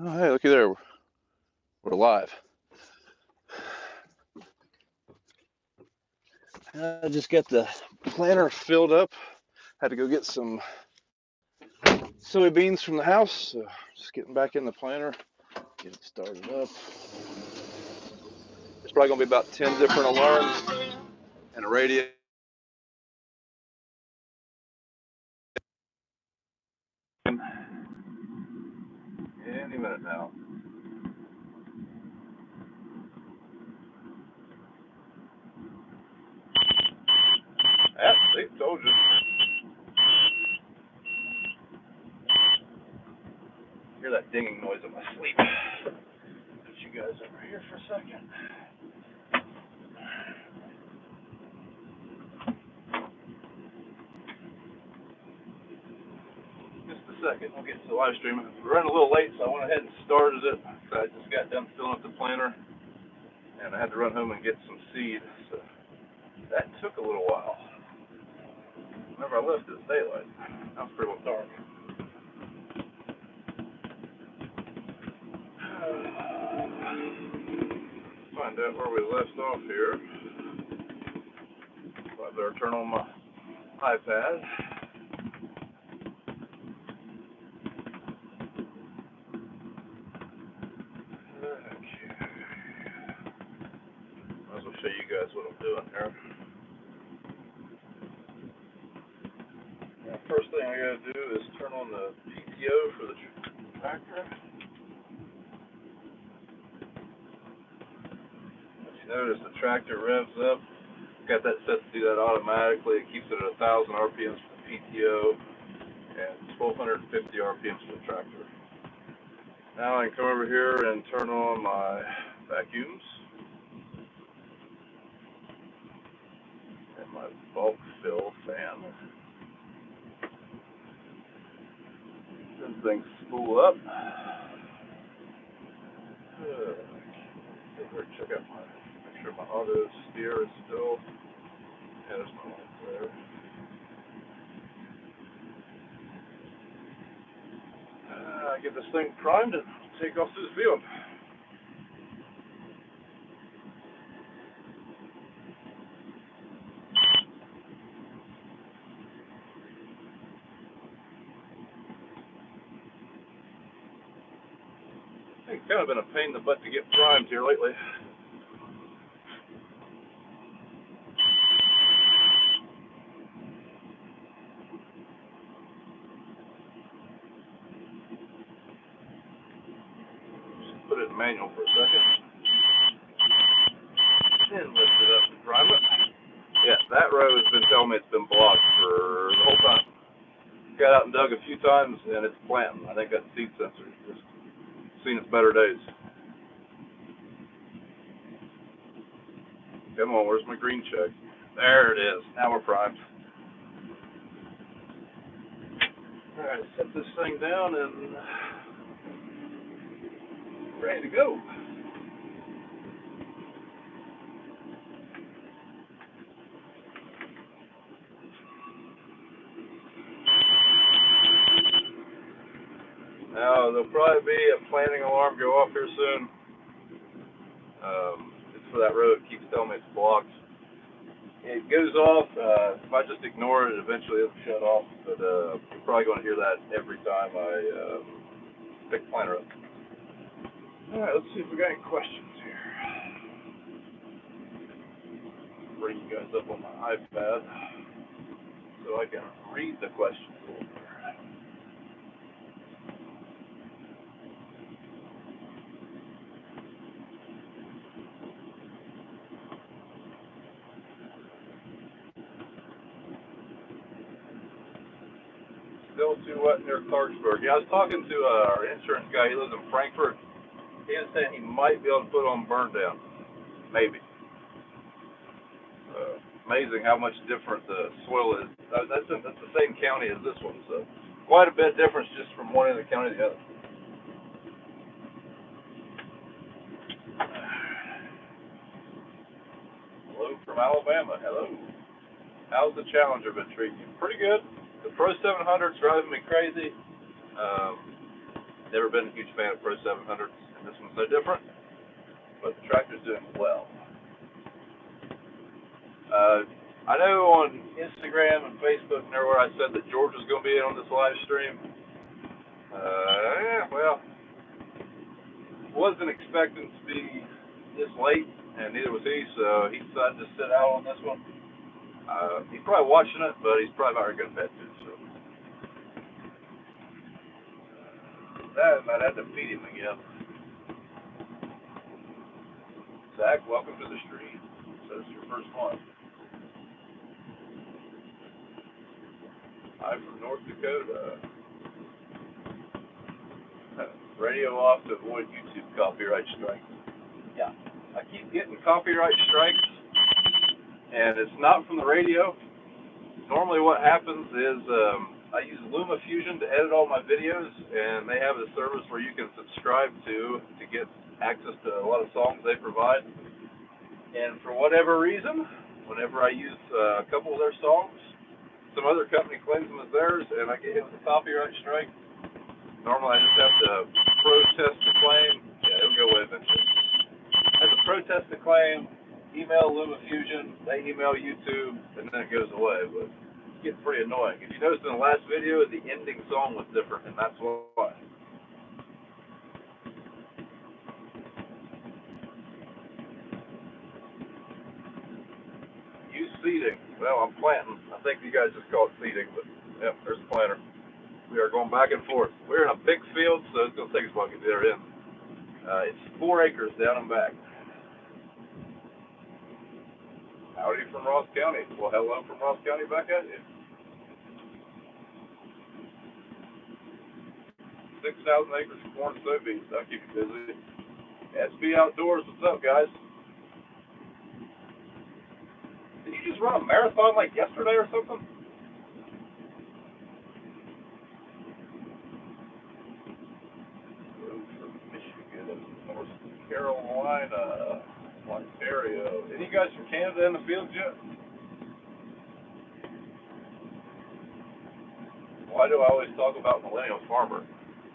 Oh, hey, looky there. We're live. I just got the planter filled up. Had to go get some soybeans from the house. So just getting back in the planter, get it started up. There's probably going to be about 10 different alarms and a radio. Any minute now. Yeah, see, told you. Hear that dinging noise in my sleep. Put you guys over here for a second. Just a second, we'll get to the live stream. We're running a little late, so I went ahead and started it. I just got done filling up the planter, and I had to run home and get some seed. So that took a little while. Whenever I left, it was daylight. Now it's pretty well dark. Find out where we left off here. So I better turn on my iPad. Okay. Might as well show you guys what I'm doing here. Now, first thing I gotta do is turn on the PTO for the tractor. As you notice, the tractor revs up. Got that set to do that automatically. It keeps it at 1,000 RPMs for the PTO and 1,250 RPMs for the tractor. Now I can come over here and turn on my vacuums and my bulk fill fan. Then things spool up. Check out make sure my auto steer is still. Yeah, there's no light there. I get this thing primed and take off through the field. I think it's kind of been a pain in the butt to get primed here lately. Just put it in manual for a second. Then lift it up and prime it. Yeah, that row has been telling me it's been blocked for the whole time. Got out and dug a few times and it's planting. I think that seed sensor just seen its better days. Come on, where's my green check? There it is. Now we're primed. Alright, set this thing down and ready to go. Now, there'll probably be a planting alarm go off here soon. It's for that road. It keeps telling me it's blocked. It goes off. If I just ignore it, eventually it'll shut off. But you're probably going to hear that every time I pick the planter up. All right, let's see if we got any questions here. Bring you guys up on my iPad so I can read the questions a little bit. Still too wet near Clarksburg. Yeah, I was talking to our insurance guy. He lives in Frankfurt. He was saying he might be able to put on burn down. Maybe. Amazing how much different the soil is. That's the same county as this one, so quite a bit difference just from one end of the county to the other. Hello from Alabama. Hello. How's the Challenger been treating you? Pretty good. The Pro 700's driving me crazy. Never been a huge fan of Pro 700s, and this one's no different, but the tractor's doing well. I know on Instagram and Facebook and everywhere I said that George was going to be in on this live stream. Well, wasn't expecting to be this late, and neither was he, so he decided to sit out on this one. He's probably watching it, but he's probably not going to bed too, so. That might have to feed him again. Zach, welcome to the stream. So this is your first one. I'm from North Dakota. Radio off to avoid YouTube copyright strikes. Yeah, I keep getting copyright strikes, and it's not from the radio. Normally what happens is I use LumaFusion to edit all my videos, and they have a service where you can subscribe to get access to a lot of songs they provide. And for whatever reason, whenever I use a couple of their songs, some other company claims them as theirs, and I get hit with a copyright strike. Normally I just have to protest the claim. Yeah, it'll go away eventually. I have to protest the claim, email LumaFusion, they email YouTube, and then it goes away. But it's getting pretty annoying. If you noticed in the last video, the ending song was different, and that's why. Use seeding. Well, I'm planting. I think you guys just call it seeding, but yep, there's the planter. We are going back and forth. We're in a big field, so it's going to take us a while to get there in. It's 4 acres down and back. Howdy from Ross County. Well, hello from Ross County back at you. 6,000 acres of corn and soybeans. That'll keep you busy. SB Outdoors, what's up, guys? Did you just run a marathon like yesterday or something? From Michigan, North Carolina, Ontario. Any of you guys from Canada in the field yet? Why do I always talk about Millennial Farmer?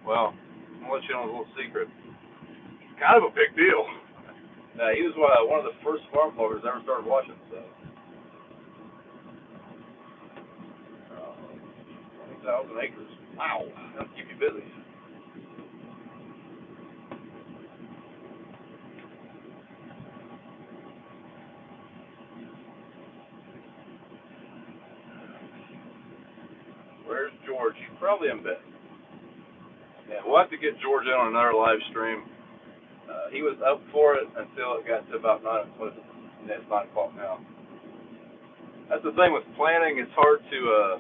Well, I'm going to let you know a little secret. It's kind of a big deal. He was one of the first farm vloggers I ever started watching, so. 20,000 acres. Wow, that'll keep you busy. Where's George? He's probably in bed. Yeah, we'll have to get George in on another live stream. He was up for it until it got to about 9 o'clock. It's 9 o'clock now. That's the thing with planning. It's hard to,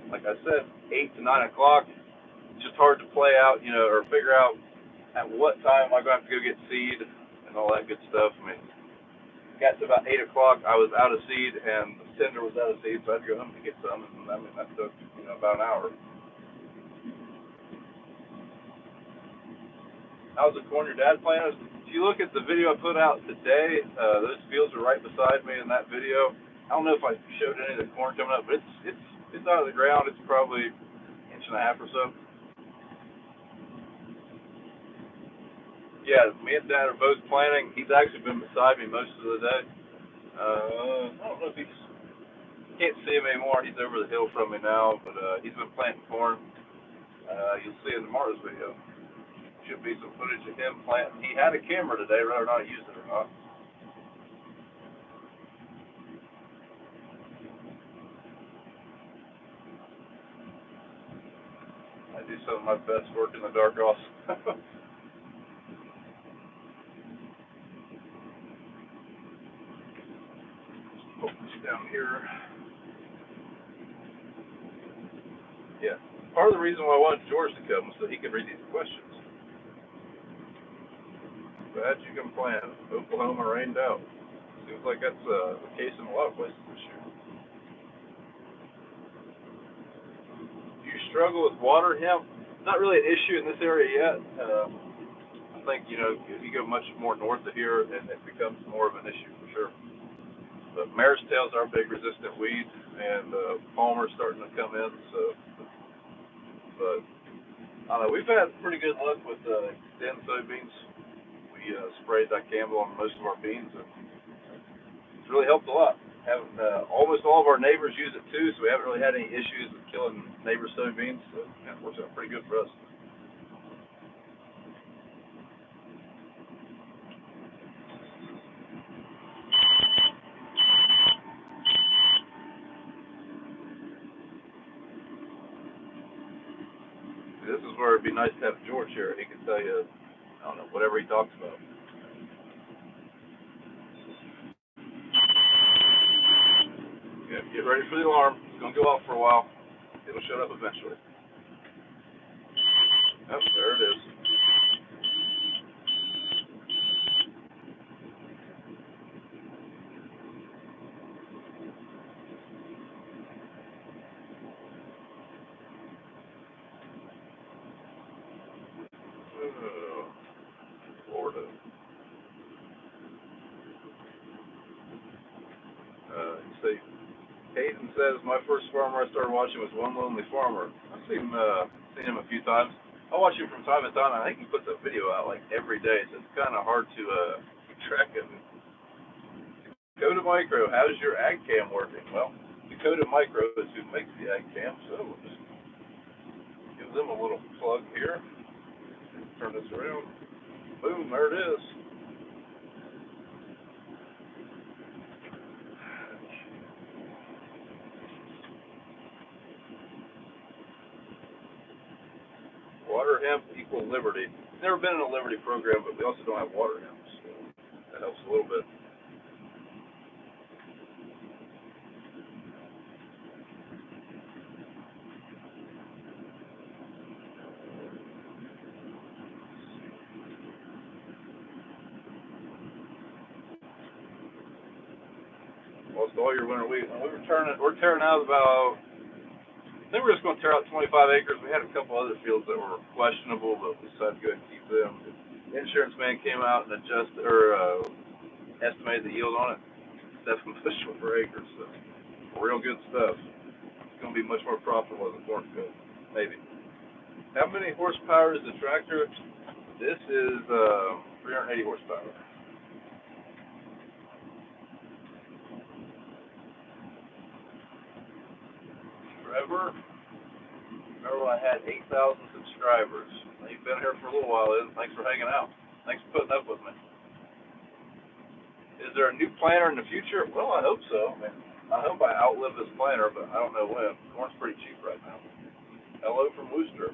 like I said, 8 to 9 o'clock. It's just hard to play out, or figure out at what time am I going to have to go get seed and all that good stuff. I mean, got to about 8 o'clock. I was out of seed, and the tender was out of seed, so I had to go home to get some. And I mean, that took, about an hour. How's the corn your dad planted? If you look at the video I put out today, those fields are right beside me in that video. I don't know if I showed any of the corn coming up, but it's out of the ground. It's probably 1.5 inches or so. Yeah, me and Dad are both planting. He's actually been beside me most of the day. I don't know if can't see him anymore. He's over the hill from me now, but he's been planting corn. You'll see in tomorrow's video. Should be some footage of him planting. He had a camera today, whether or not he used it or not. I do some of my best work in the dark also. Focus down here. Yeah. Part of the reason why I wanted George to come was so he could read these questions. Glad you can plan. Oklahoma rained out. Seems like that's the case in a lot of places this year. Do you struggle with water hemp? Not really an issue in this area yet. I think, if you go much more north of here, then it becomes more of an issue for sure. But mare's tails are a big resistant weed, and palmer's starting to come in, so. But We've had pretty good luck with Extend soybeans. We sprayed dicamba on most of our beans, and it's really helped a lot. Having almost all of our neighbors use it too, so we haven't really had any issues with killing neighbor soybeans. So yeah, it works out pretty good for us. This is where it'd be nice to have George here. He can tell you, I don't know, whatever he talks about. Yeah, get ready for the alarm. It's gonna go off for a while. It'll shut up eventually. Oh, there it is. Oh, Florida. See, Hayden says my first farmer I started watching was One Lonely Farmer. I've seen him a few times. I watch him from time to time. I think he puts a video out like every day, so it's kind of hard to keep track of him. Dakota Micro, how's your ag cam working? Well, Dakota Micro is who makes the ag cam, so we'll just give them a little plug here. Turn this around. Boom, there it is. Water hemp equal liberty. Never been in a liberty program, but we also don't have water hemp, so that helps a little bit. Lost all your winter wheat. We're tearing out about. I think we're just going to tear out 25 acres. We had a couple other fields that were questionable, but we decided to go ahead and keep them. The insurance man came out and estimated the yield on it. 7 bushel per acre, so real good stuff. It's going to be much more profitable as a corn field, maybe. How many horsepower is the tractor? This is 380 horsepower. Trevor, remember when I had 8,000 subscribers? You've been here for a little while, then. Thanks for hanging out. Thanks for putting up with me. Is there a new planter in the future? Well, I hope so. I hope I outlive this planter, but I don't know when. Corn's pretty cheap right now. Hello from Worcester.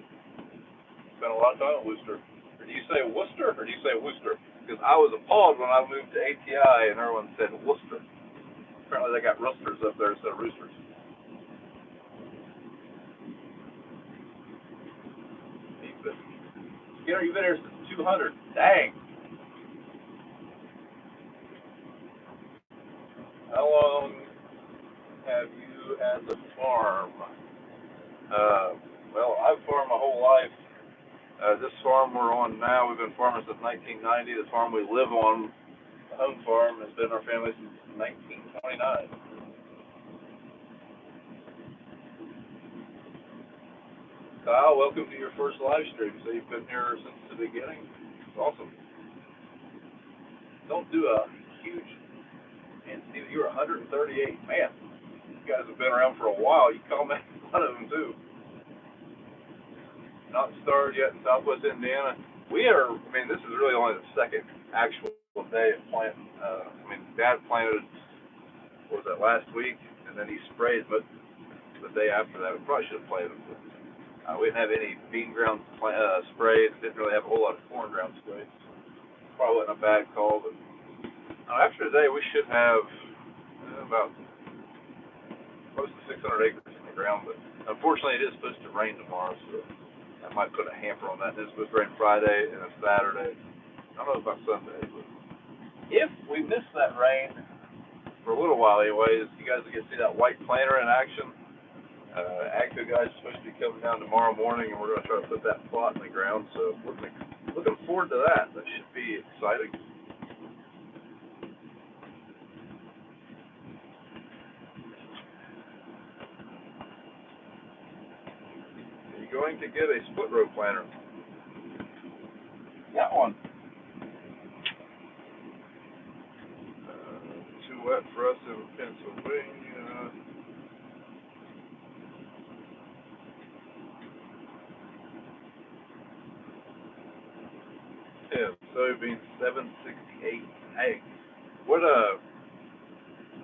Spent a lot of time in Worcester. Or do you say Worcester or do you say Worcester? Because I was appalled when I moved to ATI and everyone said Worcester. Apparently they got roosters up there instead of roosters. Skinner, you've been here since 200. Dang. How long have you had the farm? Well, I've farmed my whole life. This farm we're on now, we've been farming since 1990. The farm we live on, the home farm, has been our family since 1929. Kyle, welcome to your first live stream. So you've been here since the beginning. It's awesome. Don't do a huge, and Steve, you were 138. Man, you guys have been around for a while. You comment a lot of them too. Not started yet in Southwest Indiana. This is really only the second actual day of planting. Dad planted, what was that, last week, and then he sprayed, but the day after that, we probably should have planted them. We didn't have any bean ground sprayed. Didn't really have a whole lot of corn ground sprayed. Probably wasn't a bad call, but after today, we should have about close to 600 acres in the ground, but unfortunately, it is supposed to rain tomorrow, so I might put a hamper on that. It's supposed to rain Friday and a Saturday. I don't know about Sunday, but if we miss that rain for a little while, anyways, you guys will get to see that white planter in action. AGCO guys are supposed to be coming down tomorrow morning, and we're going to try to put that plot in the ground. So we're looking forward to that. That should be exciting. Are you going going to get a split row planter. Got one. Too wet for us in Pennsylvania. Yeah, soybeans 768. Hey, what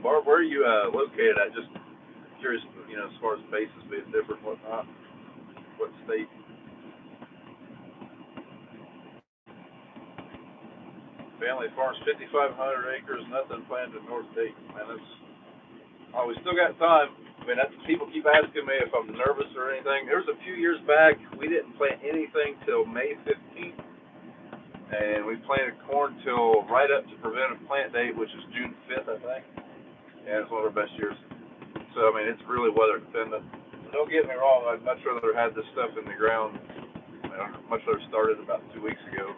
Barb, where are you located at? Just curious, as far as bases being different, whatnot. What state? Family farms 5,500 acres, nothing planted in North Dayton. Man, that's we still got time. I mean, that's people keep asking me if I'm nervous or anything. There was a few years back we didn't plant anything till May 15th, and we planted corn till right up to preventive plant date, which is June 5th, I think. And it's one of our best years. So I mean, it's really weather dependent. Don't get me wrong. I'd much rather had this stuff in the ground. I'd much rather started about 2 weeks ago.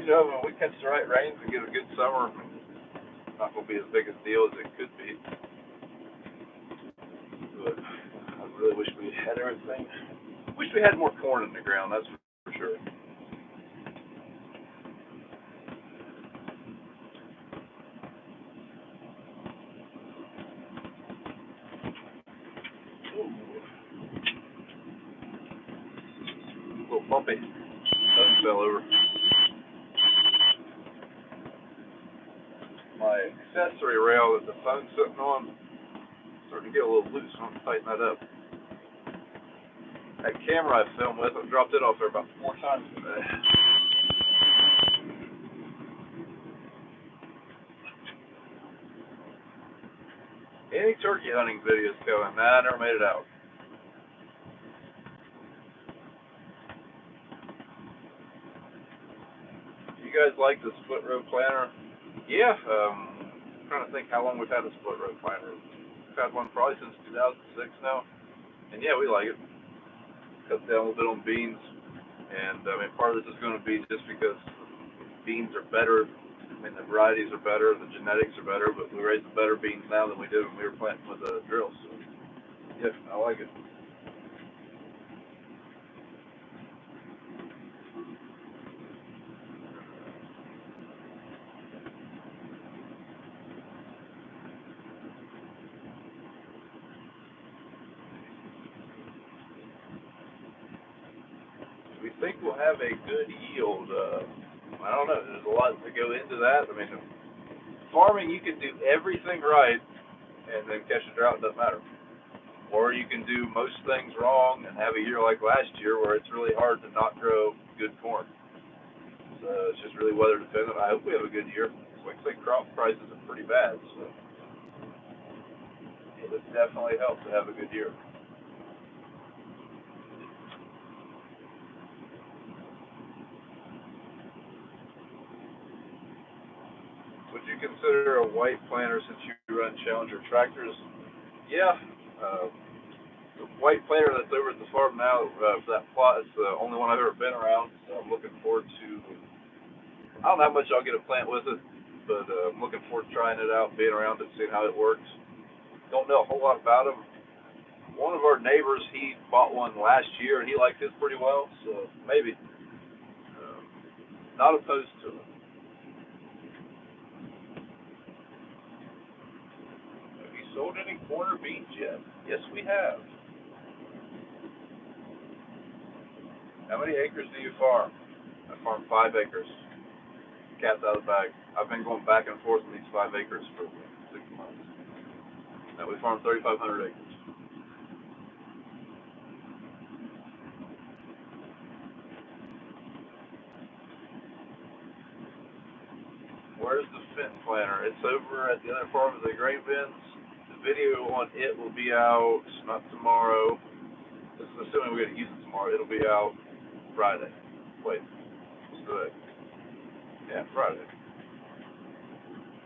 When we catch the right rains and get a good summer, it's not going to be as big a deal as it could be. But I really wish we had everything. Wish we had more corn in the ground, that's for sure. Ooh. A little bumpy. Sun fell over. My accessory rail that the phone's sitting on starting to get a little loose. I want to tighten that up. That camera I filmed with, I dropped it off there about 4 times today. Any turkey hunting videos going? Nah, I never made it out. You guys like the split row planter? Yeah, I'm trying to think how long we've had a split row planter. We've had one probably since 2006 now. And yeah, we like it. Cuts down a little bit on beans. And I mean, part of this is going to be just because beans are better. I mean, the varieties are better, the genetics are better, but we raise better beans now than we did when we were planting with a drill. So, yeah, I like it. We think we'll have a good yield. I don't know. There's a lot to go into that. I mean, farming, you can do everything right and then catch a drought, it doesn't matter. Or you can do most things wrong and have a year like last year where it's really hard to not grow good corn. So it's just really weather dependent. I hope we have a good year. Like I say, crop prices are pretty bad, so it would definitely help to have a good year. Would you consider a white planter since you run Challenger tractors? Yeah. The white planter that's over at the farm now for that plot is the only one I've ever been around. So I'm looking forward to. I don't know how much I'll get to plant with it, but I'm looking forward to trying it out, being around it, seeing how it works. Don't know a whole lot about them. One of our neighbors, he bought one last year and he liked his pretty well, so maybe. Not opposed to it. Have you sold any corn or beans yet? Yes, we have. How many acres do you farm? I farm 5 acres. Cat's out of the bag. I've been going back and forth on these 5 acres for 6 months. Now we farm 3,500 acres. Where's the Fenton planter? It's over at the other farm of the grain bins. The video on it will be out, not tomorrow. This is assuming we're going to use it tomorrow. It'll be out Friday. Wait, what's today? Yeah, Friday.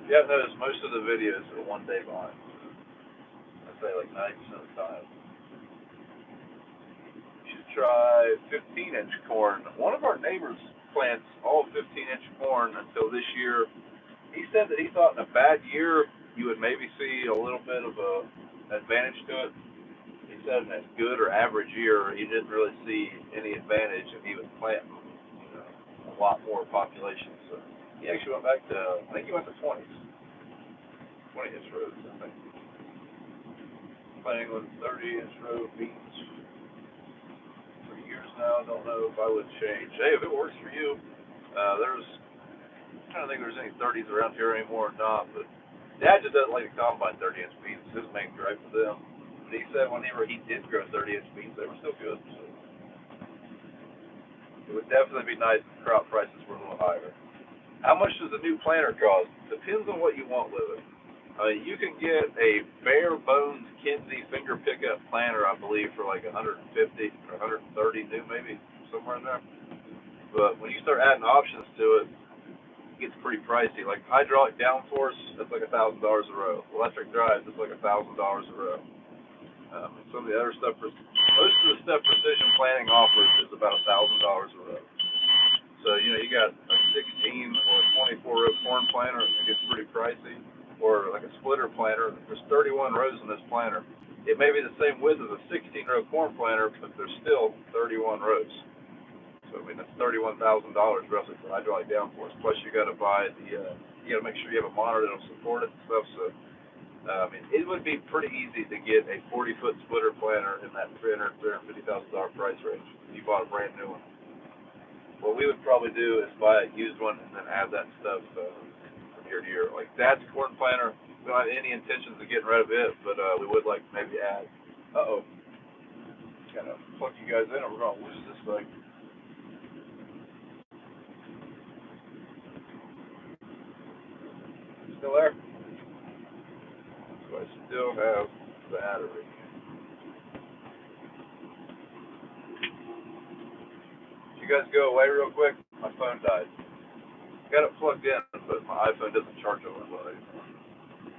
Yeah, notice most of the videos are 1 day behind. I'd say like 90% of the time. You should try 15-inch corn. One of our neighbors plants all 15-inch corn until this year. He said that he thought in a bad year you would maybe see a little bit of a advantage to it. He said in a good or average year, he didn't really see any advantage if he was planting, a lot more population. So he actually went back to, I think he went to 20-inch rows, I think. Planting with 30-inch row beans for years now. I don't know if I would change. Hey, if it works for you, I don't think there's any 30s around here anymore or not, but Dad just doesn't like to combine 30-inch beans. It's his main gripe for them. But he said whenever he did grow 30-inch beans, they were still good. So it would definitely be nice if crop prices were a little higher. How much does a new planter cost? Depends on what you want with it. You can get a bare bones Kinsey finger pickup planter, I believe, for like 150 or 130 new, maybe somewhere in there. But when you start adding options to it, it gets pretty pricey. Like hydraulic downforce, that's like $1,000 a row. Electric drive, that's like $1,000 a row. Some of the other stuff, most of the stuff Precision Planting offers is about $1,000 a row. So you got a 16 or a 24 row corn planter, it gets pretty pricey. Or like a splitter planter. There's 31 rows in this planter. It may be the same width as a 16-row corn planter, but there's still 31 rows. So I mean that's $31,000 roughly for hydraulic downforce. Plus you got to buy you got to make sure you have a monitor that'll support it and stuff. So I mean it would be pretty easy to get a 40-foot splitter planter in that $350,000 price range if you bought a brand new one. What we would probably do is buy a used one and then add that stuff. Year to year. Like Dad's corn planter, we don't have any intentions of getting rid of it, but we would like to maybe add. Kind of plug you guys in, or we're gonna lose this thing. Still there? So I still have battery. Did you guys go away real quick? My phone died. Got it plugged in, but my iPhone doesn't charge overload.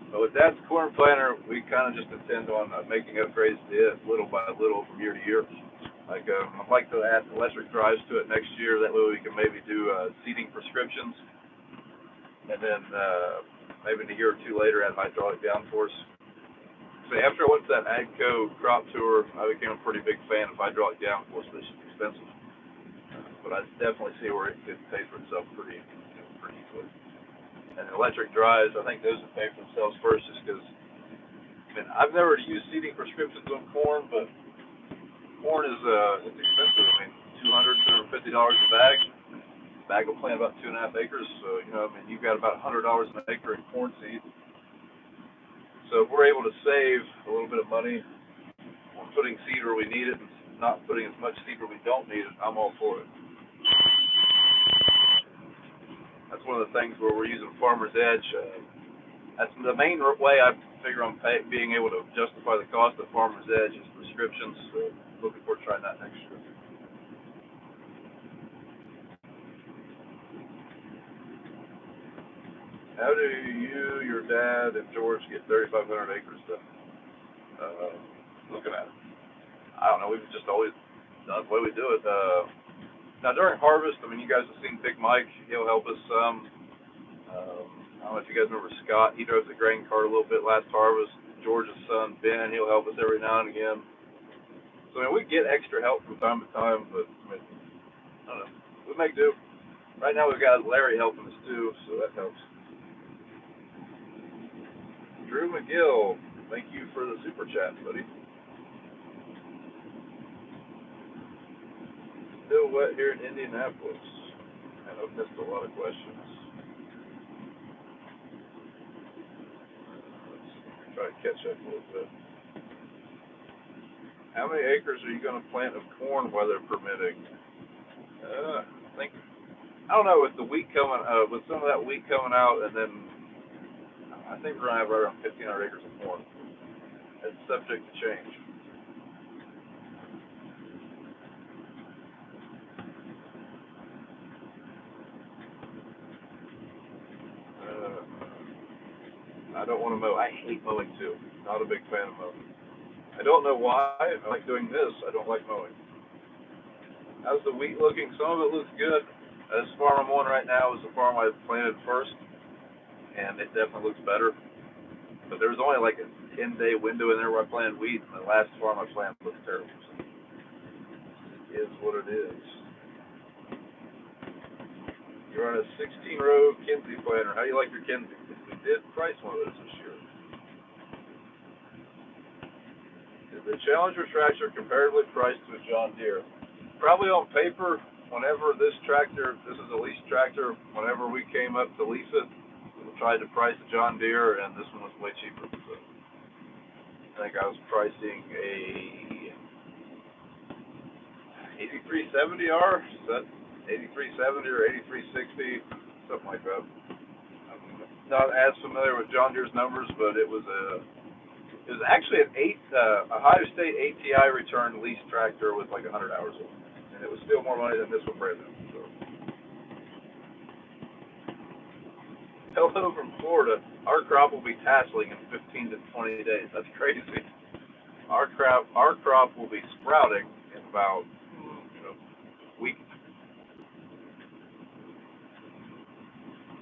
But with Dad's corn planter, we kind of just intend on making upgrades to it little by little from year to year. Like I'd like to add electric drives to it next year. That way we can maybe do seeding prescriptions, and then maybe a year or two later add hydraulic downforce. So after I went to that AGCO crop tour, I became a pretty big fan of hydraulic downforce, but it's expensive. But I definitely see where it could pay for itself pretty easily. And electric drives, I think those would pay for themselves first, just because. I mean, I've never used seeding prescriptions on corn, but corn is it's expensive. I mean, $250 a bag. A bag will plant about 2.5 acres, so I mean, you've got about $100 an acre in corn seed. So if we're able to save a little bit of money on putting seed where we need it and not putting as much seed where we don't need it, I'm all for it. That's one of the things where we're using Farmer's Edge. That's the main way I figure on being able to justify the cost of Farmer's Edge is prescriptions. So looking forward to trying that next year. How do you, your dad, and George get 3,500 acres done? Looking at it. I don't know. We've just always done the way we do it. Now during harvest, I mean, you guys have seen Big Mike. He'll help us some. I don't know if you guys remember Scott. He drove the grain cart a little bit last harvest. George's son Ben, he'll help us every now and again. So I mean, we get extra help from time to time, but I mean, I don't know. We make do. Right now we've got Larry helping us too, so that helps. Drew McGill, thank you for the super chat, buddy. Still wet here in Indianapolis, and I've missed a lot of questions. Let's try to catch up a little bit. How many acres are you going to plant of corn, weather permitting? I don't know, with the wheat coming, with some of that wheat coming out, and then I think we're going to have right around 1,500 acres of corn. It's subject to change. I don't want to mow. I hate mowing too. Not a big fan of mowing. I don't know why. I like doing this. I don't like mowing. How's the wheat looking? Some of it looks good. This farm I'm on right now is the farm I planted first, and it definitely looks better. But there was only like a 10-day window in there where I planted wheat, and the last farm I planted was terrible. So it is what it is. You're on a 16-row Kinsey planter. How do you like your Kinsey? We did price one of those this year. Is the Challenger tractor comparatively priced to a John Deere? Probably on paper, whenever this is a lease tractor, whenever we came up to lease it, we tried to price a John Deere, and this one was way cheaper. So I think I was pricing a 8370R. Is that 8370 or 8360? Something like that. I'm not as familiar with John Deere's numbers, but it was actually an Ohio State ATI return lease tractor with like 100 hours on it, and it was still more money than this one brand new. So. Hello from Florida. Our crop will be tasseling in 15 to 20 days. That's crazy. Our crop will be sprouting in about a week.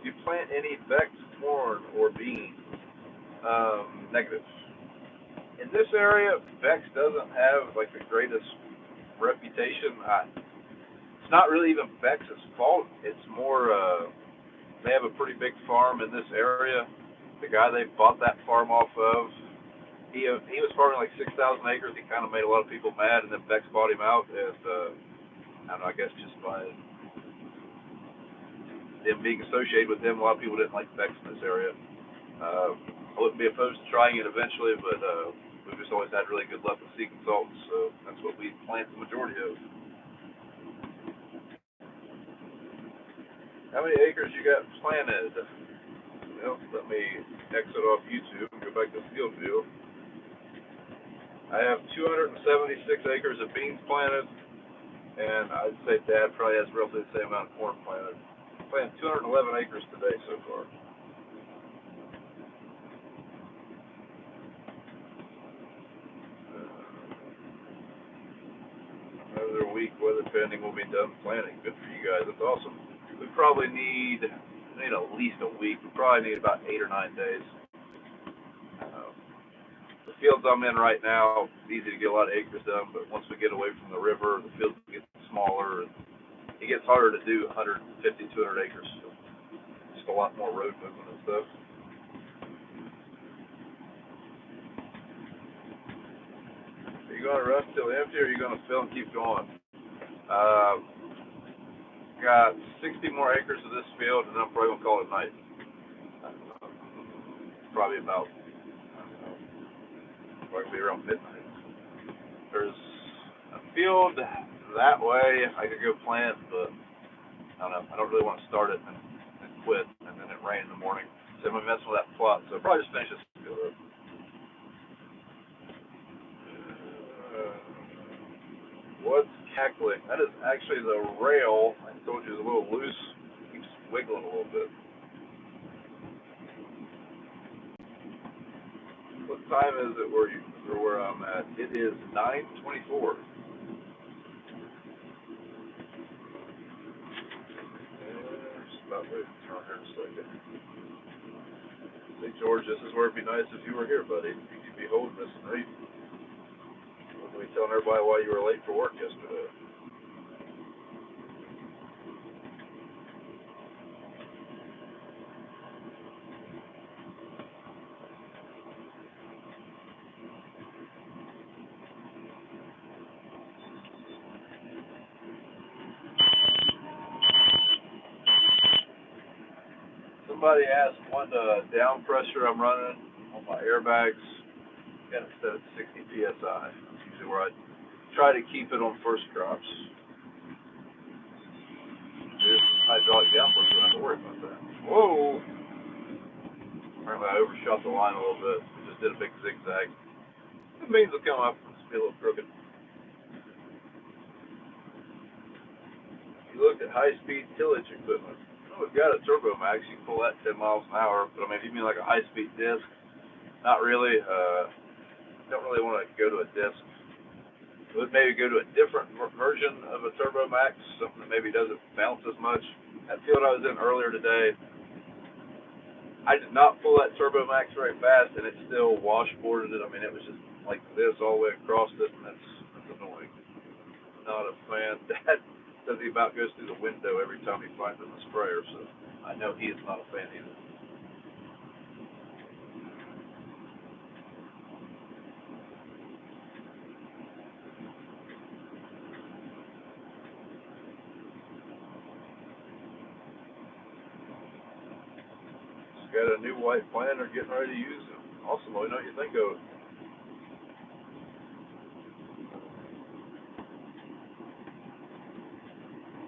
Do you plant any Bex corn or beans? Negative. In this area, Bex doesn't have like the greatest reputation. It's not really even Bex's fault. It's more they have a pretty big farm in this area. The guy they bought that farm off of, he was farming like 6,000 acres. He kind of made a lot of people mad, and then Bex bought him out. And I don't know. I guess just by them being associated with them, a lot of people didn't like Bex in this area. I wouldn't be opposed to trying it eventually, but we've just always had really good luck with seed consultants, so that's what we plant the majority of. How many acres you got planted? Well, let me exit off YouTube and go back to field view. I have 276 acres of beans planted, and I'd say Dad probably has roughly the same amount of corn planted. I planted 211 acres today so far. Another week, weather pending, we'll be done planting. Good for you guys. That's awesome. We probably need at least a week. We probably need about 8 or 9 days. The fields I'm in right now, it's easy to get a lot of acres done, but once we get away from the river, the fields get smaller, and it gets harder to do 150, 200 acres. So just a lot more road movement and stuff. Are you going to run till empty, or are you going to fill and keep going? Got 60 more acres of this field, and then I'm probably going to call it night. Probably about, probably be around midnight. There's a field that way I could go plant, but I don't know. I don't really want to start it and quit, and then it rain in the morning. So I'm going to mess with that plot, so I'll probably just finish this field up. What's cackling? That is actually the rail. I told you it's a little loose. It keeps wiggling a little bit. What time is it where I'm at? It is 9:24. Just about ready to turn here in a second. Hey George, this is where it'd be nice if you were here, buddy. You could be holding this and reading. We'll be telling everybody why you were late for work yesterday. Somebody asked what down pressure I'm running on my airbags. Got it set at 60 psi. That's usually where I try to keep it on first crops. This hydraulic down pressure, I don't have to worry about that. Whoa! Apparently I overshot the line a little bit. Just did a big zigzag. The beans will come up. It's be a little crooked. You looked at high-speed tillage equipment. We've got a Turbo Max. You can pull that 10 miles an hour. But I mean, if you mean like a high-speed disc, not really. Don't really want to go to a disc. Would maybe go to a different version of a Turbo Max, something that maybe doesn't bounce as much. That field I was in earlier today, I did not pull that Turbo Max very fast, and it still washboarded it. I mean, it was just like this all the way across it, and that's annoying. Not a fan. Dad says he about goes through the window every time he finds it in the sprayer, so I know he is not a fan either. Just got a new white planter, getting ready to use it. Awesome. Let me know what you think of it.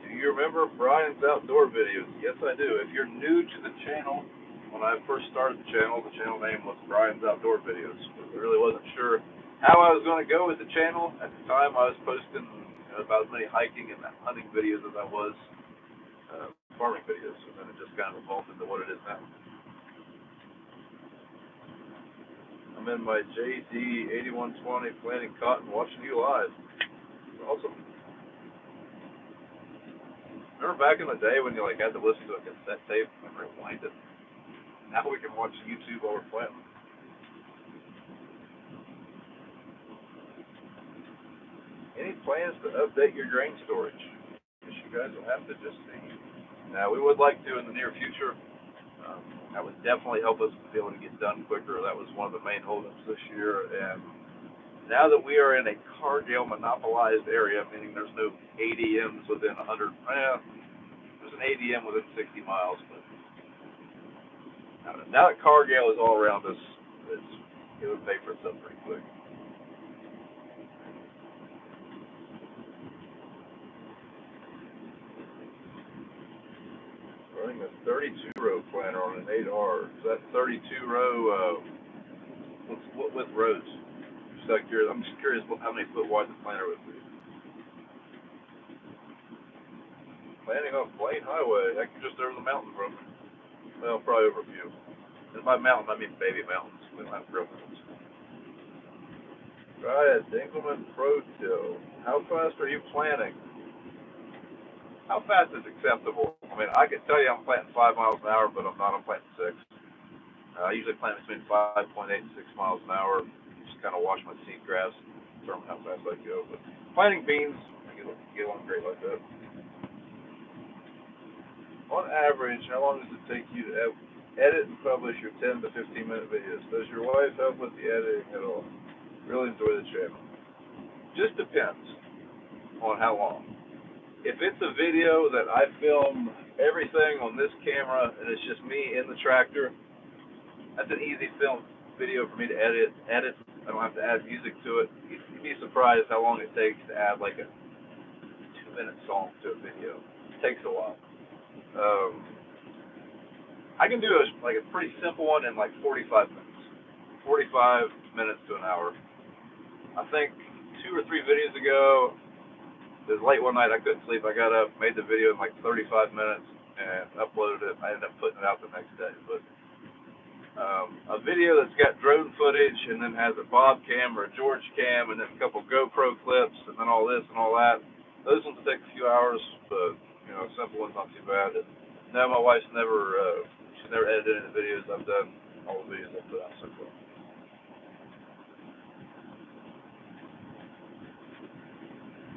Do you remember Brian's outdoor videos? Yes, I do. If you're new to the channel, when I first started the channel name was Brian's Outdoor Videos. I really wasn't sure how I was going to go with the channel. At the time, I was posting about as many hiking and hunting videos as I was farming videos, and then it just kind of evolved into what it is now. I'm in my JD 8120 planting cotton, watching you live. Awesome. Remember back in the day when you had to listen to a cassette tape and rewind it? Now we can watch YouTube while we're planting. Any plans to update your grain storage? Guess you guys will have to just see. Now we would like to in the near future. That would definitely help us be able to get done quicker. That was one of the main holdups this year. And now that we are in a Cargill monopolized area, meaning there's no ADMs within 100, there's an ADM within 60 miles. But now that Cargill is all around us, it would pay for itself pretty quick. Running a 32-row planter on an 8R. Is that 32-row? What with rows? I'm just curious how many foot wide the planter would be. Planting off Blaine Highway. Heck, just over the mountain from me. Well, probably over a few. And by mountain, I mean baby mountains. We don't have real mountains. Try a Dinkelman Pro Till. How fast are you planting? How fast is acceptable? I mean, I can tell you I'm planting 5 miles an hour, but I'm not. I'm planting 6. I usually plant between 5.8 and 6 miles an hour. Just kind of wash my seed grass, determine how fast I go. But planting beans, I get along great like that. On average, how long does it take you to edit and publish your 10 to 15 minute videos? Does your wife help with the editing at all? Really enjoy the channel. Just depends on how long. If it's a video that I film everything on this camera and it's just me in the tractor, that's an easy video for me to edit. I don't have to add music to it. You'd be surprised how long it takes to add like a 2-minute song to a video. It takes a while. I can do a pretty simple one in like 45 minutes. 45 minutes to an hour. I think 2 or 3 videos ago, it was late one night, I couldn't sleep. I got up, made the video in like 35 minutes, and uploaded it. I ended up putting it out the next day. But a video that's got drone footage and then has a Bob cam or a George cam and then a couple GoPro clips and then all this and all that, those ones take a few hours, but a simple one's not too bad. And no, my wife's she's never edited any of the videos I've done. All the videos I've put out so far.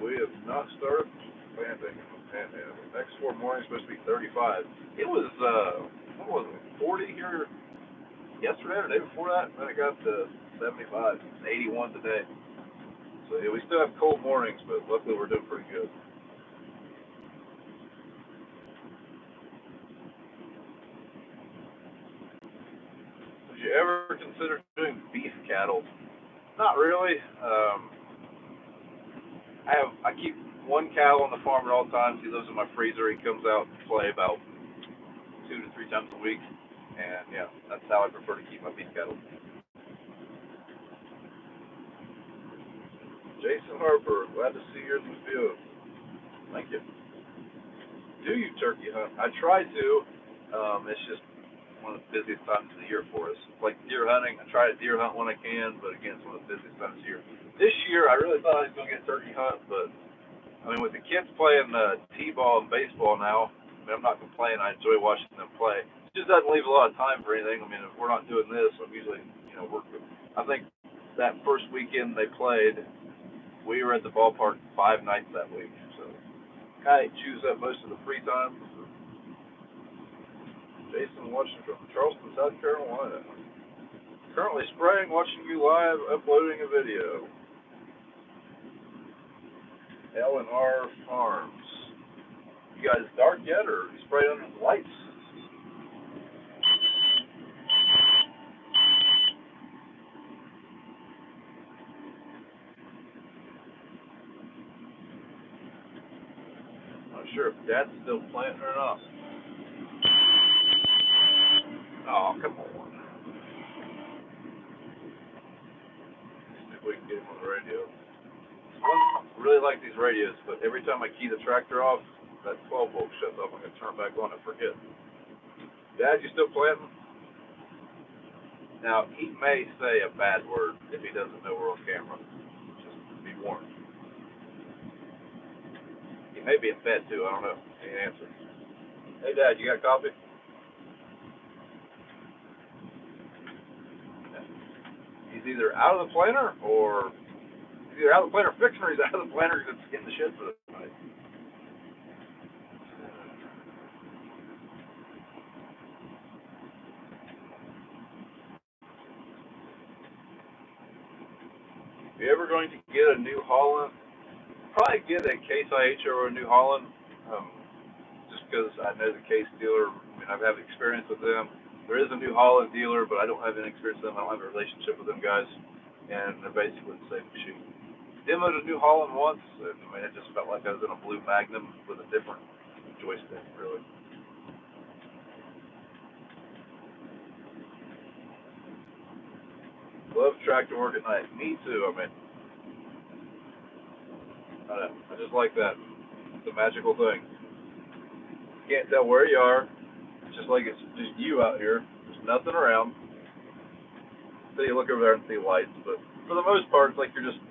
We have not started planting in the Panhandle. Next 4 mornings supposed to be 35. It was what was it, 40 here yesterday or the day before that, and then it got to 75, 81 today. So yeah, we still have cold mornings, but luckily we're doing pretty good. Would you ever consider doing beef cattle? Not really. I keep one cow on the farm at all times. He lives in my freezer. He comes out to play about 2 to 3 times a week, and yeah, that's how I prefer to keep my beef cattle. Jason Harper, glad to see you in the field. Thank you. Do you turkey hunt? I try to. It's just one of the busiest times of the year for us. Like deer hunting, I try to deer hunt when I can, but again, it's one of the busiest times of the year. This year, I really thought I was going to get a turkey hunt, but I mean, with the kids playing t-ball and baseball now, mean, I'm not complaining. I enjoy watching them play. It just doesn't leave a lot of time for anything. I mean, if we're not doing this, I'm usually, working. I think that first weekend they played, we were at the ballpark 5 nights that week. So kind of chews up most of the free time. Jason watching from Charleston, South Carolina. Currently spraying, watching you live, uploading a video. L&R Farms. You guys dark yet, or you sprayed under the lights? Not sure if Dad's still planting or not. Oh, come on. See if we can get him on the radio. I really like these radios, but every time I key the tractor off, that 12 volt shuts off. I'm going to turn it back on and forget. Dad, you still planting? Now, he may say a bad word if he doesn't know we're on camera. Just be warned. He may be in bed, too. I don't know. Can't answer. Hey, Dad, you got coffee? He's either out of the planter, or he's either out of the planter fixing, or he's out of the planter because it's in the shed for the night. If you're ever going to get a New Holland, probably get a Case IH over a New Holland, just because I know the Case dealer. I mean, I have experience with them. There is a New Holland dealer, but I don't have any experience with them. I don't have a relationship with them guys, and they're basically the same machine. Demoed a New Holland once, and I mean, it just felt like I was in a blue Magnum with a different joystick, really. Love tractor work at night. Me too. I mean, I just like that. It's a magical thing. You can't tell where you are. It's just like it's just you out here. There's nothing around. So you look over there and see lights, but for the most part, it's like you're just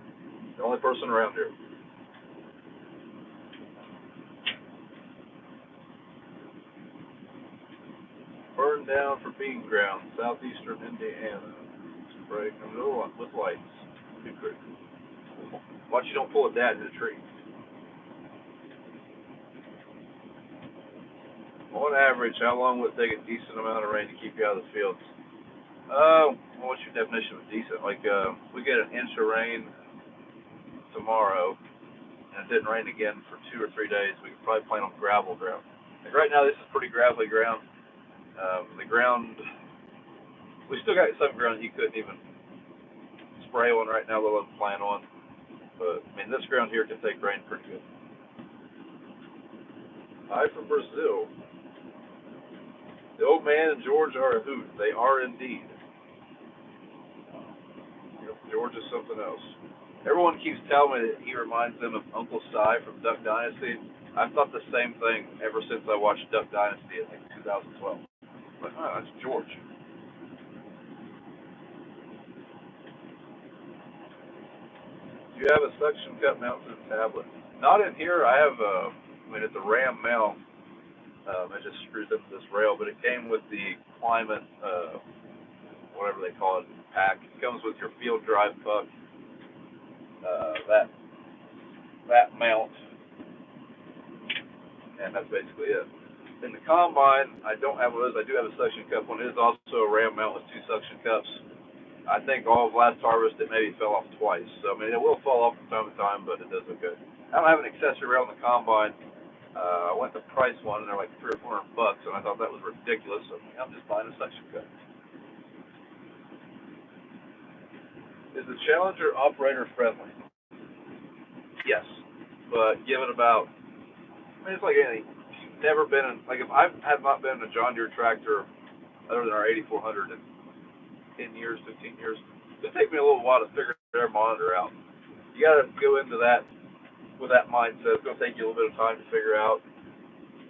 the only person around here. Burned down for bean ground, southeastern Indiana. Spray with lights. Be quick. Watch you don't pull a dad in a tree. On average, how long would it take a decent amount of rain to keep you out of the fields? What's your definition of decent? Like, we get an inch of rain tomorrow, and it didn't rain again for 2 or 3 days. We could probably plant on gravel ground. Like right now, this is pretty gravelly ground. The ground, we still got some ground you couldn't even spray on right now, let alone plant on. But I mean, this ground here can take rain pretty good. Hi from Brazil. The old man and George are a hoot. They are indeed. George is something else. Everyone keeps telling me that he reminds them of Uncle Si from Duck Dynasty. I've thought the same thing ever since I watched Duck Dynasty in 2012. But that's George. Do you have a suction cup mount to the tablet? Not in here. I have it's a Ram mount. It just screws into this rail, but it came with the climate, whatever they call it, pack. It comes with your field drive puck, that mount, and that's basically it. In the combine, I don't have one of those. I do have a suction cup one. It is also a Ram mount with 2 suction cups. I think all of last harvest it maybe fell off twice. So I mean, it will fall off from time to time, but it does look good. I don't have an accessory rail in the combine. I went to price one, and they're like $300 or $400, and I thought that was ridiculous. So I'm just buying a suction cup. Is the Challenger operator friendly? Yes, but give it about. I mean, it's like anything. Never been in, like if I have not been in a John Deere tractor other than our 8400 in 10 years, 15 years, it'll take me a little while to figure their monitor out. You got to go into that with that mindset. It's going to take you a little bit of time to figure out.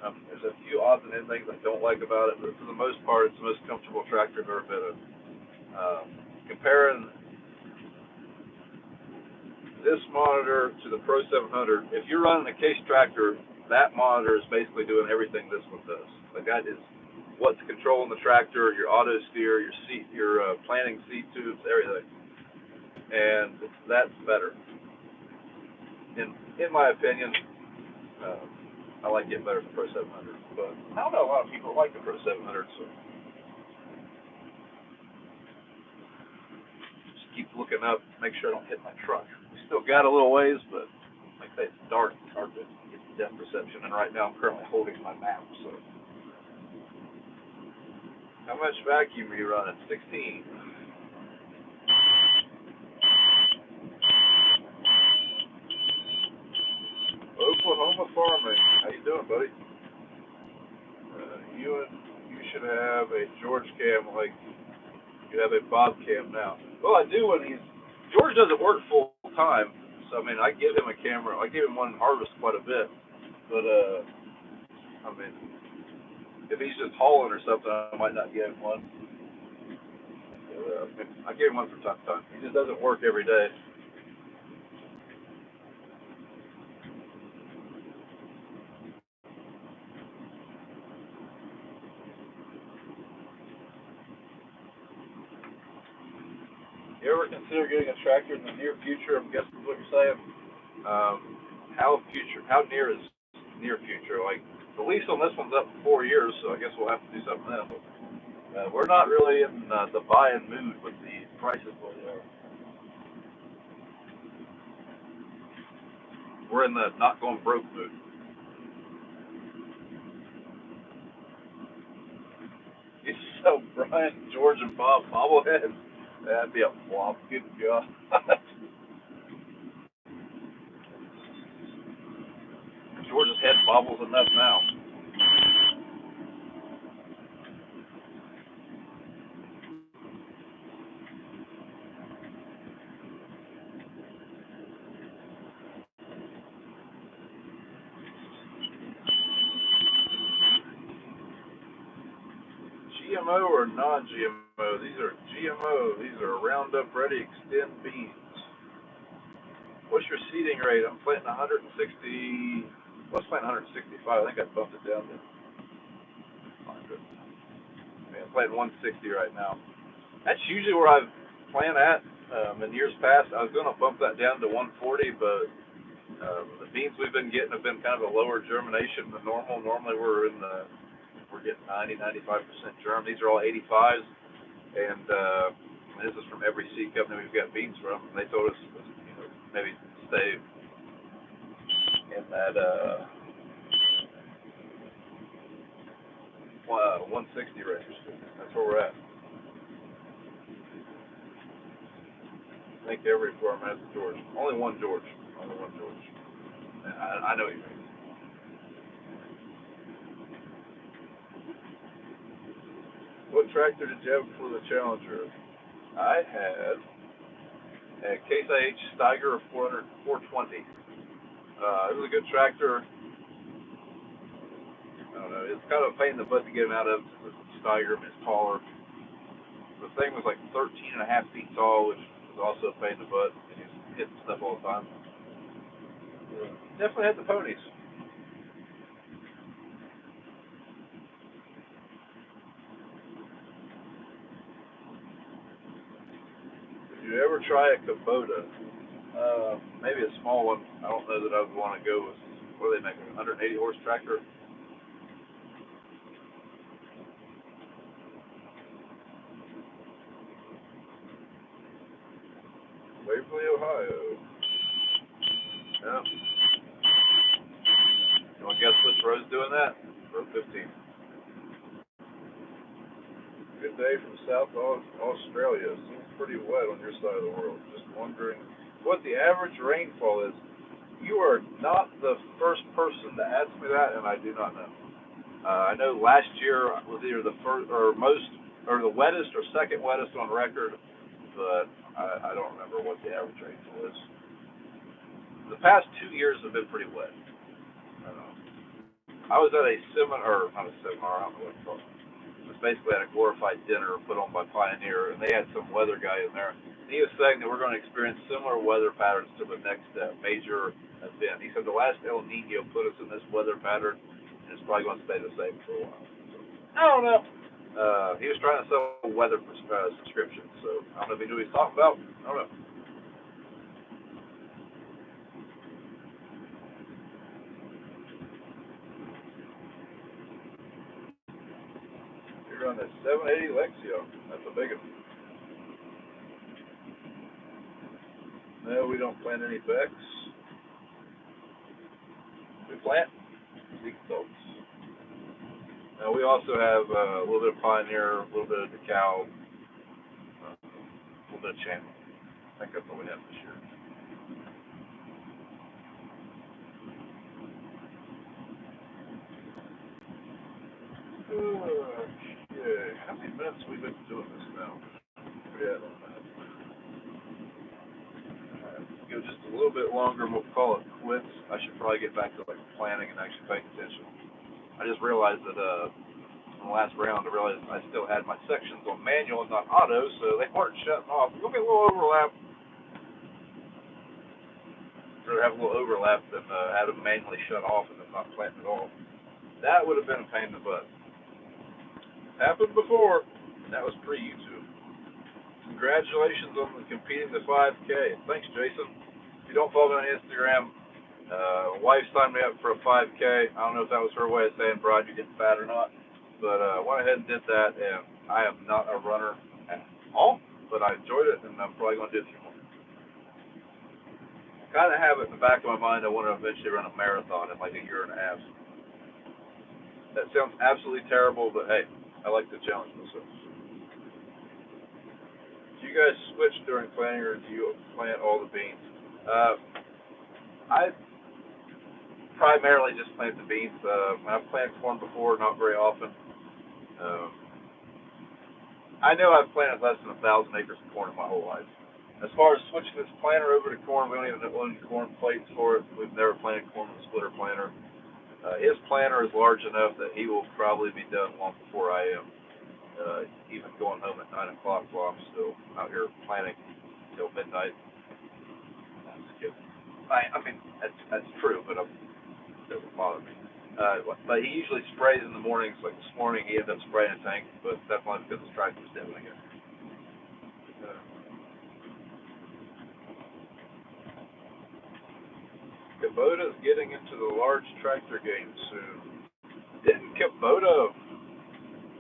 There's a few odds and ends things I don't like about it, but for the most part, it's the most comfortable tractor I've ever been in. Comparing this monitor to the Pro 700, if you're running a Case tractor, that monitor is basically doing everything this one does. Like that is what's controlling the tractor, your auto steer, your seat, your planning seat tubes, everything. And that's better. In my opinion, I like getting better than the Pro 700. But I don't know a lot of people like the Pro 700, so just keep looking up, make sure I don't hit my truck. We still got a little ways, but like I say, it's dark. It's hard to get depth perception. And right now I'm currently holding my map, so. How much vacuum are you running? 16. Oklahoma farming. How you doing, buddy? You should have a George cam like you have a Bob cam now. Well, I do when George doesn't work full time, so I mean I give him a camera. I give him one in harvest quite a bit, but I mean if he's just hauling or something, I might not give him one. I give him one from time to time. He just doesn't work every day. You ever consider getting a tractor in the near future? I'm guessing is what you're saying. How near is near future? Like the lease on this one's up for 4 years, so I guess we'll have to do something then. But we're not really in the buying mood with the prices where they are. We're in the not going broke mood. You sell Brian, George, and Bob bobbleheads? That'd be a flop. Good God. George's head bobbles enough now. GMO or non-GMO? These are GMO. These are Roundup Ready Extend beans. What's your seeding rate? I'm planting 160. I was planting 165. I think I bumped it down to 100. I'm planting 160 right now. That's usually where I plant at. In years past, I was going to bump that down to 140, but the beans we've been getting have been kind of a lower germination than normal. Normally we're getting 90-95% germ. These are all 85s, and this is from every seed company we've got beans from. They told us, maybe stay in that 160 range. That's where we're at. I think every farm has a George. Only one George. Only one George. I know what you mean. What tractor did you have before the Challenger? I had a Case IH Steiger 420. It was a good tractor. I don't know. It's kind of a pain in the butt to get him out of. The Steiger is taller. The thing was like 13 and a half feet tall, which was also a pain in the butt. And he was hitting stuff all the time. Definitely had the ponies. Did you ever try a Kubota? Maybe a small one. I don't know that I would want to go with. What do they make? 180 horse tractor. Waverly, Ohio. Yeah. You want to guess which road's doing that? Road 15. Good day from South Australia. Seems pretty wet on your side of the world. Just wondering what the average rainfall is. You are not the first person to ask me that, and I do not know. I know last year was either the first or the wettest or second wettest on record, but I don't remember what the average rainfall is. The past 2 years have been pretty wet. I was at a seminar, or not a seminar, I don't know what it's called. It was basically at a glorified dinner put on by Pioneer, and they had some weather guy in there. And he was saying that we're going to experience similar weather patterns to the next major event. He said the last El Nino put us in this weather pattern, and it's probably going to stay the same for a while. So, I don't know. He was trying to sell weather subscriptions, so I don't know if he knew what he was talking about. I don't know. You're on that 780 Lexio. That's a big one. No, we don't plant any Becks. We plant seed salts. Now we also have a little bit of Pioneer, a little bit of DeKalb, a little bit of Channel. I think that's all we have this year. Okay. How many minutes have we been doing this now? Yeah, go just a little bit longer and we'll call it quits. I should probably get back to like planning and actually paying attention. I just realized that in the last round I realized I still had my sections on manual and not auto, so they weren't shutting off. There'll be a little overlap. I'd rather have a little overlap than have them manually shut off and then not plant at all. That would have been a pain in the butt. Happened before, and that was pre-YouTube. Congratulations on competing the 5K. Thanks, Jason. If you don't follow me on Instagram, wife signed me up for a 5K. I don't know if that was her way of saying, Brad, you getting fat or not. But I went ahead and did that, and I am not a runner at all, but I enjoyed it, and I'm probably going to do a few more. I kind of have it in the back of my mind I want to eventually run a marathon in like a year and a half. That sounds absolutely terrible, but hey, I like to challenge myself. Do you guys switch during planting, or do you plant all the beans? I primarily just plant the beans. I've planted corn before, not very often. I know I've planted less than 1,000 acres of corn in my whole life. As far as switching this planter over to corn, we don't even own corn plates for it. We've never planted corn with a splitter planter. His planter is large enough that he will probably be done long before I am. Even going home at 9 o'clock while I'm still out here planting until midnight. I mean, that's true, but it doesn't bother me. But he usually sprays in the mornings. Like this morning, he ended up spraying a tank, but that's only because his tractor was dead when I got here. Kubota's getting into the large tractor game soon. Didn't Kubota,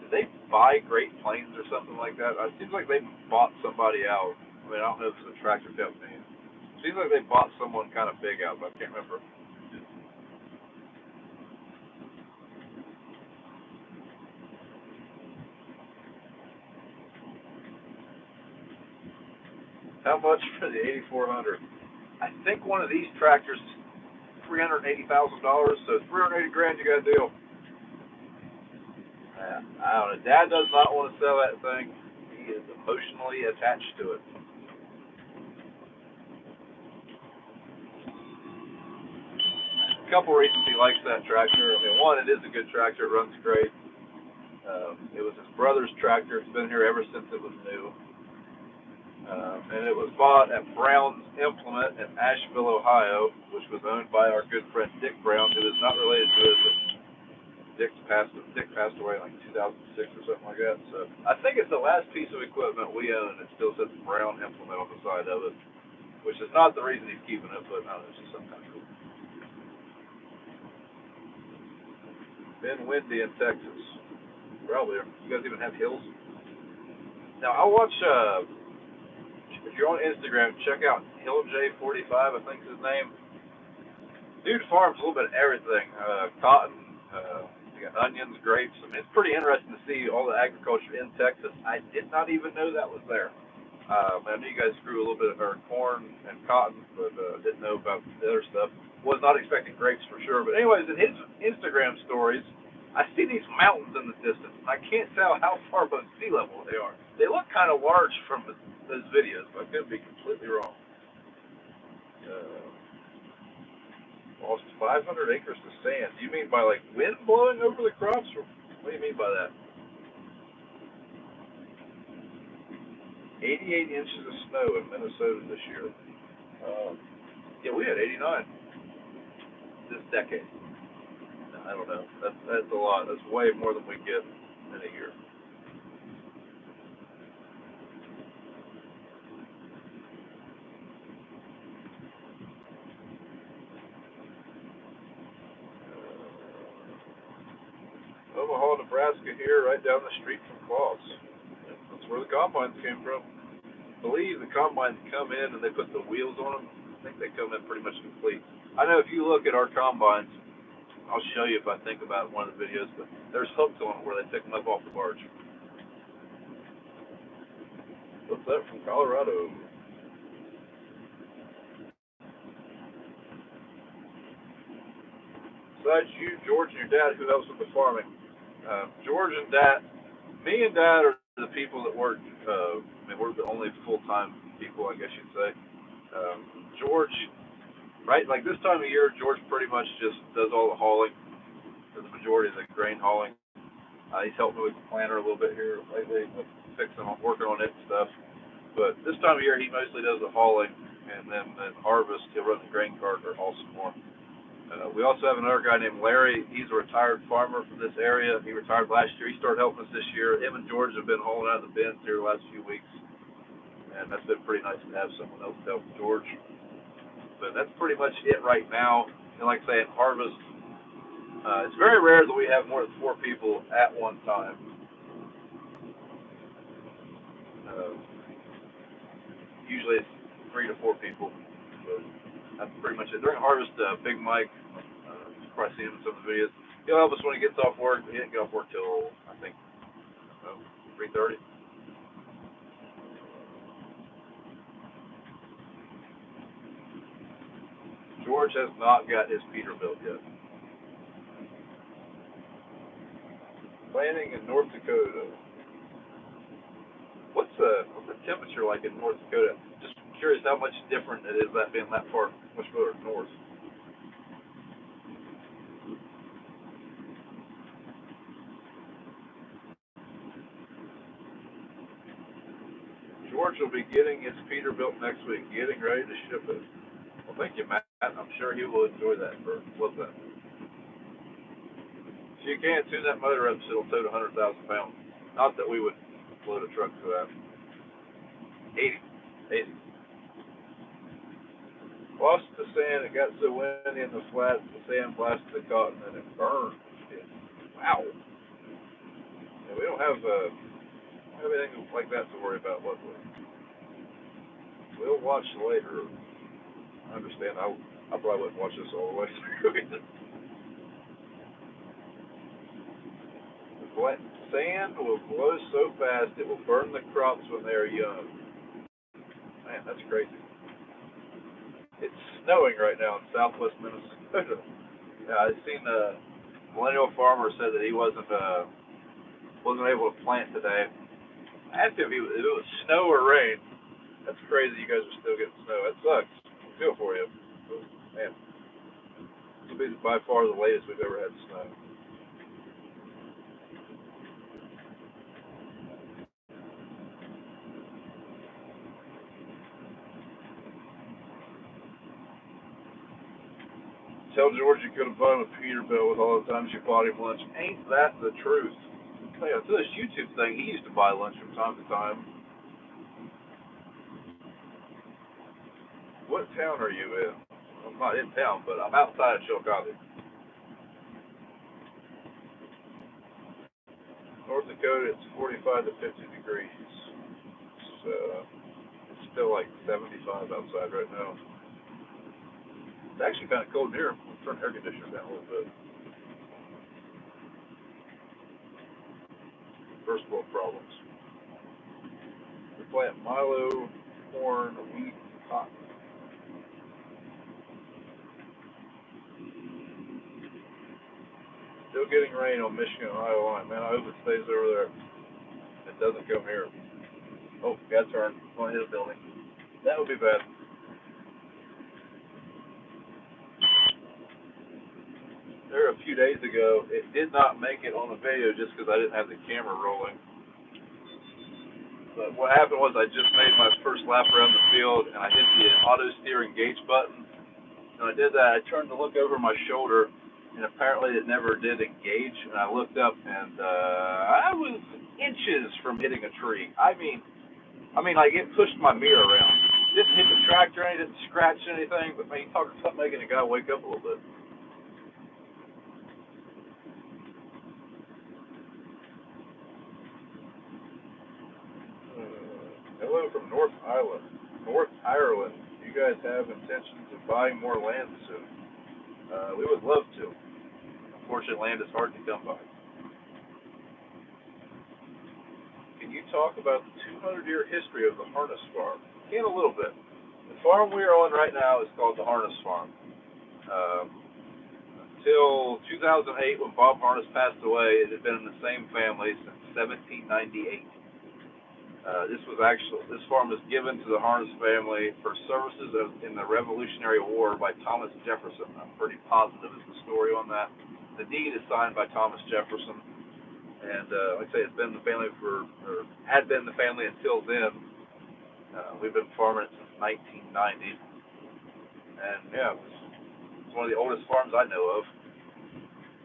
did they buy Great Plains or something like that? It seems like they bought somebody out. I mean, I don't know if it's a tractor company. It seems like they bought someone kind of big out, but I can't remember. How much for the 8400? I think one of these tractors is $380,000, so 380 grand you got a deal. I don't know. Dad does not want to sell that thing. He is emotionally attached to it. A couple reasons he likes that tractor. I mean, one, it is a good tractor. It runs great. It was his brother's tractor. It's been here ever since it was new. And it was bought at Brown's Implement in Asheville, Ohio, which was owned by our good friend Dick Brown, who is not related to us. Dick passed away in like 2006 or something like that. So I think it's the last piece of equipment we own that still says Brown Implement on the side of it, which is not the reason he's keeping it, but no, it's just some kind of cool. Been windy in Texas. Probably. You guys even have hills? Now I watch. If you're on Instagram, check out HillJ45, I think is his name. Dude farms a little bit of everything. Cotton, you got onions, grapes. I mean, it's pretty interesting to see all the agriculture in Texas. I did not even know that was there. I knew you guys grew a little bit of corn and cotton, but didn't know about the other stuff. Was not expecting grapes for sure. But anyways, in his Instagram stories, I see these mountains in the distance, and I can't tell how far above sea level they are. They look kind of large from those videos, but I could be completely wrong. Lost 500 acres to sand. Do you mean by like wind blowing over the crops, or what do you mean by that? 88 inches of snow in Minnesota this year. Yeah, we had 89 this decade. I don't know. That's a lot. That's way more than we get in a year. Omaha, Nebraska here, right down the street from Claus. That's where the combines came from. I believe the combines come in and they put the wheels on them. I think they come in pretty much complete. I know if you look at our combines, I'll show you if I think about one of the videos, but there's hooks on it where they pick them up off the barge. What's that from Colorado? Besides you, George, and your dad, who helps with the farming? George and Dad, me and Dad are the people that work. I mean, we're the only full-time people, I guess you'd say. George, right, like this time of year, George pretty much just does all the hauling, for the majority of the grain hauling. He's helped me with the planter a little bit here lately, with fixing on, working on it and stuff. But this time of year, he mostly does the hauling, and then at harvest, he'll run the grain cart or haul some more. We also have another guy named Larry. He's a retired farmer from this area. He retired last year. He started helping us this year. Him and George have been hauling out of the bins here the last few weeks, and that's been pretty nice to have someone else to help George. But that's pretty much it right now. And like I say, at harvest, it's very rare that we have more than 4 people at one time. Usually it's 3 to 4 people. But that's pretty much it. During harvest, Big Mike, you probably seen him in some of the videos. He'll help us when he gets off work. He didn't get off work till, I think, 3:30. George has not got his Peterbilt yet. Planting in North Dakota. What's the temperature like in North Dakota? Just curious how much different it is that being that far, much further north. George will be getting his Peterbilt next week, getting ready to ship it. Well, thank you, Matt. I'm sure he will enjoy that. What's that? So you can tune that motor up so it'll tote 100,000 pounds. Not that we would load a truck for that. 80. 80. Lost the sand. It got so windy in the flats, the sand blasted the cotton and it burned. Wow. Yeah, we don't have anything like that to worry about, luckily. We'll watch later. I understand. I probably wouldn't watch this all the way through either. The sand will blow so fast it will burn the crops when they are young. Man, that's crazy. It's snowing right now in southwest Minnesota. Yeah, I seen a millennial farmer said that he wasn't able to plant today. I asked him if it was snow or rain. That's crazy. You guys are still getting snow. That sucks. I feel for you. Man, this will be by far the latest we've ever had snow. Tell George you could have bought him a Peterbilt with all the times you bought him lunch. Ain't that the truth? Yeah, to this YouTube thing, he used to buy lunch from time to time. What town are you in? I'm not in town, but I'm outside of Chillicothe. North Dakota, it's 45 to 50 degrees. It's still like 75 outside right now. It's actually kind of cold in here. I'll turn the air conditioner down a little bit. First world problems. We plant milo, corn, wheat, cotton. Still getting rain on Michigan and Iowa line. Man, I hope it stays over there. It doesn't come here. Oh, got turned. Going to hit a building. That would be bad. There a few days ago, it did not make it on the video just because I didn't have the camera rolling. But what happened was I just made my first lap around the field, and I hit the auto steer engage button. And I did that. I turned to look over my shoulder, and apparently it never did engage. And I looked up, and I was inches from hitting a tree. I mean, like it pushed my mirror around. Didn't hit the tractor, and it didn't scratch anything. But man, you talk about making a guy wake up a little bit. Hello from North Ireland. You guys have intentions of buying more land soon? We would love to. Unfortunately, land is hard to come by. Can you talk about the 200-year history of the Harness Farm? Can a little bit. The farm we are on right now is called the Harness Farm. Until 2008, when Bob Harness passed away, it had been in the same family since 1798. This farm was given to the Harness family for services in the Revolutionary War by Thomas Jefferson. I'm pretty positive is the story on that. The deed is signed by Thomas Jefferson, and like I say, it's been the family had been the family until then. We've been farming it since 1990, and yeah, it's one of the oldest farms I know of.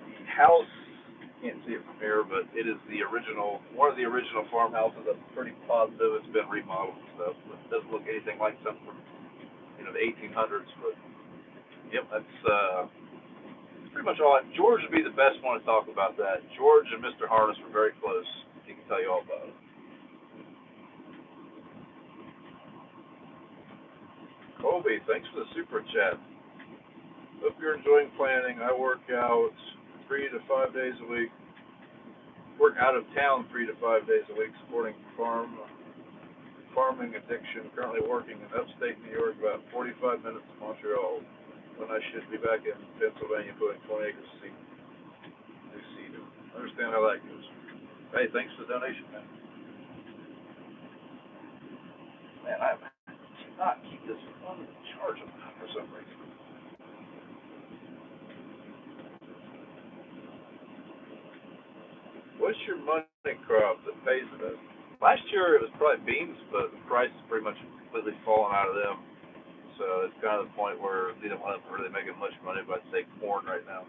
The house, can't see it from here, but it is one of the original farmhouses. I'm pretty positive it's been remodeled and stuff, but it doesn't look anything like something from the 1800s. But yep, that's pretty much all. George would be the best one to talk about that. George and Mr. Harness were very close. He can tell you all about it. Colby, thanks for the super chat. Hope you're enjoying planning. I work out 3 to 5 days a week. Work out of town 3 to 5 days a week, supporting farming addiction. Currently working in upstate New York, about 45 minutes to Montreal, when I should be back in Pennsylvania putting 20 acres of new seed. Understand how that goes. Hey, thanks for the donation, man. Man, I cannot keep this unchargeable for some reason. What's your money crop that pays the best? Last year it was probably beans, but the price is pretty much completely fallen out of them. So it's kind of the point where they don't want to really making much money, but I'd say corn right now.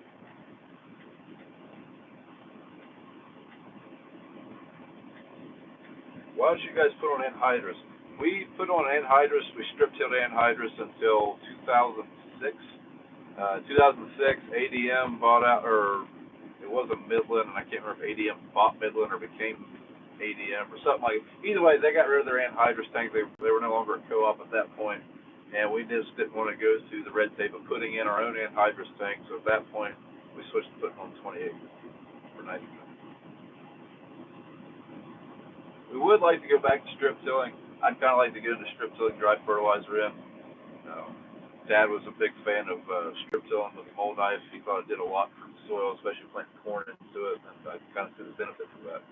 Why don't you guys put on anhydrous? We put on anhydrous. We strip-tilled anhydrous until 2006. 2006, ADM bought out, or it wasn't Midland, and I can't remember if ADM bought Midland or became ADM or something like it. Either way, they got rid of their anhydrous tanks. They were no longer a co-op at that point, and we just didn't want to go through the red tape of putting in our own anhydrous tank. So at that point, we switched to putting on 28 for nitrogen. We would like to go back to strip tilling. I'd kind of like to get into strip tilling dry fertilizer in. Dad was a big fan of strip tilling with mold knife. He thought it did a lot for the soil, especially planting corn into it, and I kind of see the benefit from that.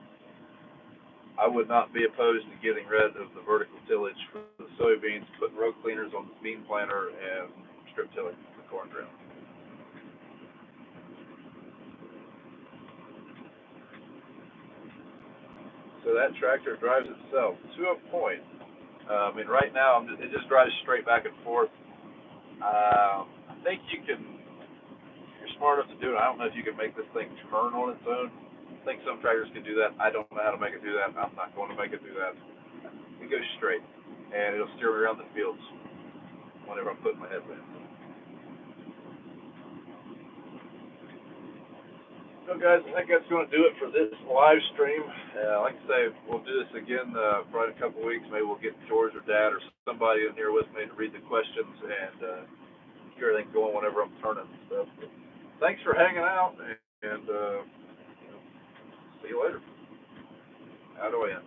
I would not be opposed to getting rid of the vertical tillage for the soybeans, putting row cleaners on the bean planter, and strip tilling the corn ground. So that tractor drives itself to a point. Right now it just drives straight back and forth. I think you can, if you're smart enough to do it, I don't know if you can make this thing turn on its own. I think some tractors can do that. I don't know how to make it do that. I'm not going to make it do that. It goes straight, and it'll steer me around the fields whenever I'm putting my headband on. So guys, I think that's going to do it for this live stream. Like I say, we'll do this again probably in a couple of weeks. Maybe we'll get George or Dad or somebody in here with me to read the questions and keep everything going whenever I'm turning and stuff. But thanks for hanging out, and see you later. How do I end it?